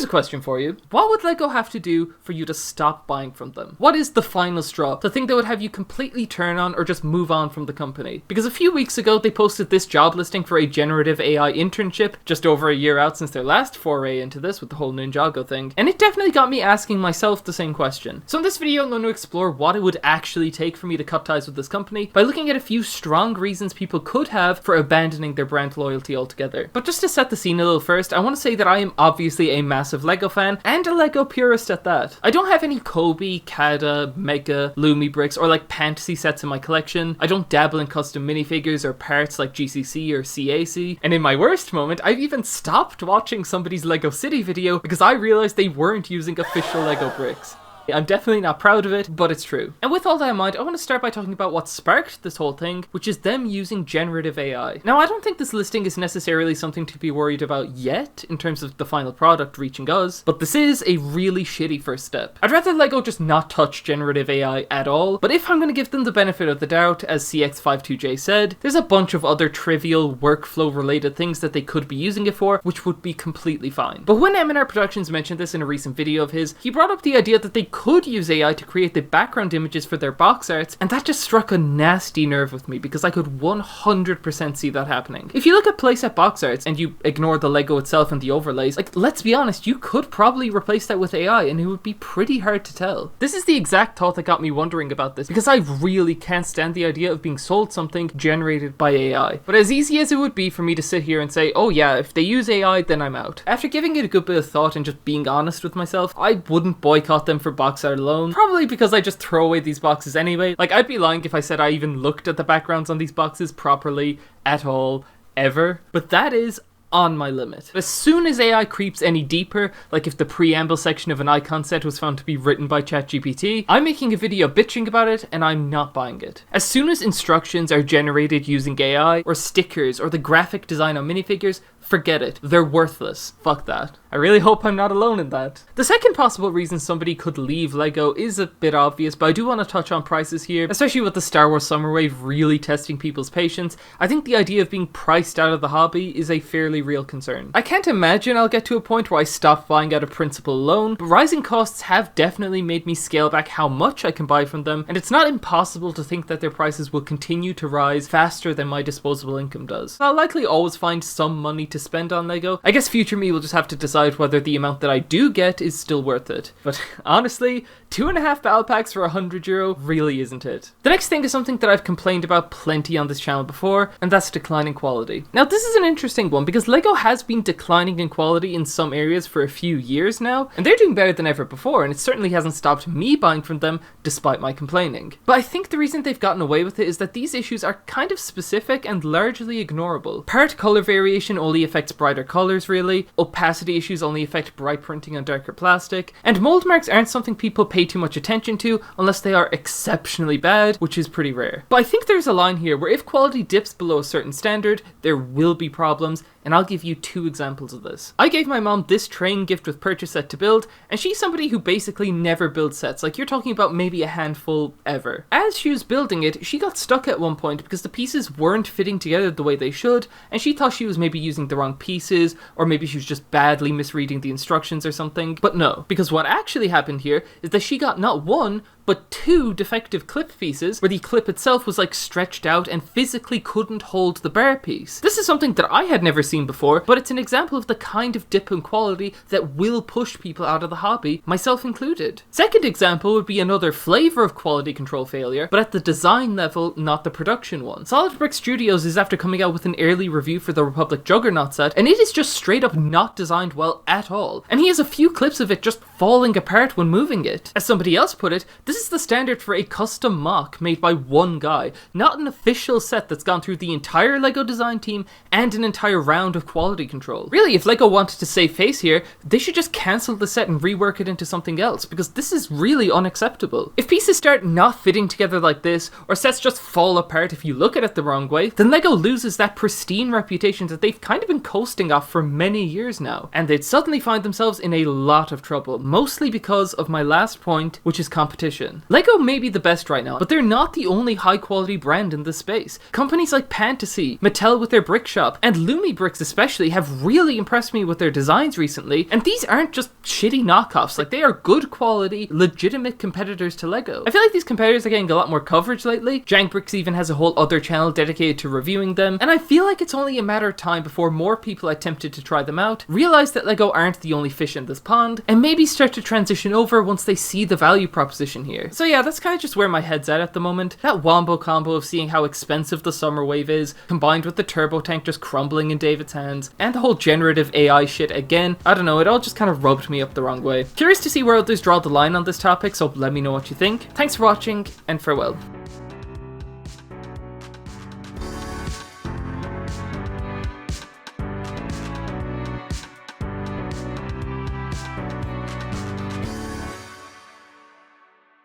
Here's a question for you. What would LEGO have to do for you to stop buying from them? What is the final straw? The thing that would have you completely turn on or just move on from the company? Because a few weeks ago, they posted this job listing for a generative AI internship, just over a year out since their last foray into this with the whole Ninjago thing, and it definitely got me asking myself the same question. So in this video, I'm going to explore what it would actually take for me to cut ties with this company by looking at a few strong reasons people could have for abandoning their brand loyalty altogether. But just to set the scene a little first, I want to say that I am obviously a massive LEGO fan, and a LEGO purist at that. I don't have any Kobe, Kada, Mega, Lumibricks, or like Pantasy sets in my collection. I don't dabble in custom minifigures or parts like GCC or CAC, and in my worst moment, I've even stopped watching somebody's LEGO City video because I realized they weren't using official LEGO bricks. I'm definitely not proud of it, but it's true. And with all that in mind, I want to start by talking about what sparked this whole thing, which is them using generative AI. Now, I don't think this listing is necessarily something to be worried about yet, in terms of the final product reaching us, but this is a really shitty first step. I'd rather LEGO just not touch generative AI at all, but if I'm going to give them the benefit of the doubt, as CX52J said, there's a bunch of other trivial workflow related things that they could be using it for, which would be completely fine. But when M&R Productions mentioned this in a recent video of his, he brought up the idea that they could use AI to create the background images for their box arts, and that just struck a nasty nerve with me because I could 100% see that happening. If you look at playset box arts and you ignore the LEGO itself and the overlays, like, let's be honest, you could probably replace that with AI and it would be pretty hard to tell. This is the exact thought that got me wondering about this, because I really can't stand the idea of being sold something generated by AI. But as easy as it would be for me to sit here and say, oh yeah, if they use AI, then I'm out, after giving it a good bit of thought and just being honest with myself, I wouldn't boycott them for box art alone, probably because I just throw away these boxes anyway. Like, I'd be lying if I said I even looked at the backgrounds on these boxes properly at all, ever. But that is on my limit. As soon as AI creeps any deeper, like if the preamble section of an icon set was found to be written by ChatGPT, I'm making a video bitching about it and I'm not buying it. As soon as instructions are generated using AI, or stickers, or the graphic design on minifigures, forget it. They're worthless. Fuck that. I really hope I'm not alone in that. The second possible reason somebody could leave LEGO is a bit obvious, but I do want to touch on prices here, especially with the Star Wars Summer Wave really testing people's patience. I think the idea of being priced out of the hobby is a fairly real concern. I can't imagine I'll get to a point where I stop buying out of principle alone, but rising costs have definitely made me scale back how much I can buy from them, and it's not impossible to think that their prices will continue to rise faster than my disposable income does. I'll likely always find some money to spend on LEGO. I guess future me will just have to decide whether the amount that I do get is still worth it. But honestly, 2.5 battle packs for €100 really isn't it. The next thing is something that I've complained about plenty on this channel before, and that's declining quality. Now, this is an interesting one because LEGO has been declining in quality in some areas for a few years now, and they're doing better than ever before, and it certainly hasn't stopped me buying from them despite my complaining. But I think the reason they've gotten away with it is that these issues are kind of specific and largely ignorable. Part color variation only affects brighter colors really, opacity issues only affect bright printing on darker plastic, and mold marks aren't something people pay too much attention to unless they are exceptionally bad, which is pretty rare. But I think there's a line here where if quality dips below a certain standard, there will be problems, and I'll give you 2 examples of this. I gave my mom this train gift with purchase set to build, and she's somebody who basically never builds sets, like you're talking about maybe a handful ever. As she was building it, she got stuck at one point because the pieces weren't fitting together the way they should, and she thought she was maybe using the wrong pieces, or maybe she was just badly misreading the instructions or something. But no, because what actually happened here is that she got not 1, but 2 defective clip pieces where the clip itself was like stretched out and physically couldn't hold the bar piece. This is something that I had never seen before, but it's an example of the kind of dip in quality that will push people out of the hobby, myself included. Second example would be another flavor of quality control failure, but at the design level, not the production one. Solid Brick Studios is after coming out with an early review for the Republic Juggernaut set, and it is just straight up not designed well at all. And he has a few clips of it just falling apart when moving it. As somebody else put it, this is the standard for a custom mock made by one guy, not an official set that's gone through the entire LEGO design team and an entire round of quality control. Really, if LEGO wanted to save face here, they should just cancel the set and rework it into something else, because this is really unacceptable. If pieces start not fitting together like this, or sets just fall apart if you look at it the wrong way, then LEGO loses that pristine reputation that they've kind of been coasting off for many years now, and they'd suddenly find themselves in a lot of trouble, mostly because of my last point, which is competition. LEGO may be the best right now, but they're not the only high quality brand in this space. Companies like Pantasy, Mattel with their brick shop, and Lumibricks Lumibricks especially have really impressed me with their designs recently, and these aren't just shitty knockoffs, like they are good quality, legitimate competitors to LEGO. I feel like these competitors are getting a lot more coverage lately. Jankbricks even has a whole other channel dedicated to reviewing them, and I feel like it's only a matter of time before more people attempted to try them out, realize that LEGO aren't the only fish in this pond, and maybe start to transition over once they see the value proposition here. So yeah, that's kind of just where my head's at the moment. That wombo combo of seeing how expensive the summer wave is, combined with the turbo tank just crumbling in David's hands, and the whole generative AI shit again, I don't know, it all just kind of rubbed me up the wrong way. Curious to see where others draw the line on this topic, so let me know what you think. Thanks for watching, and farewell.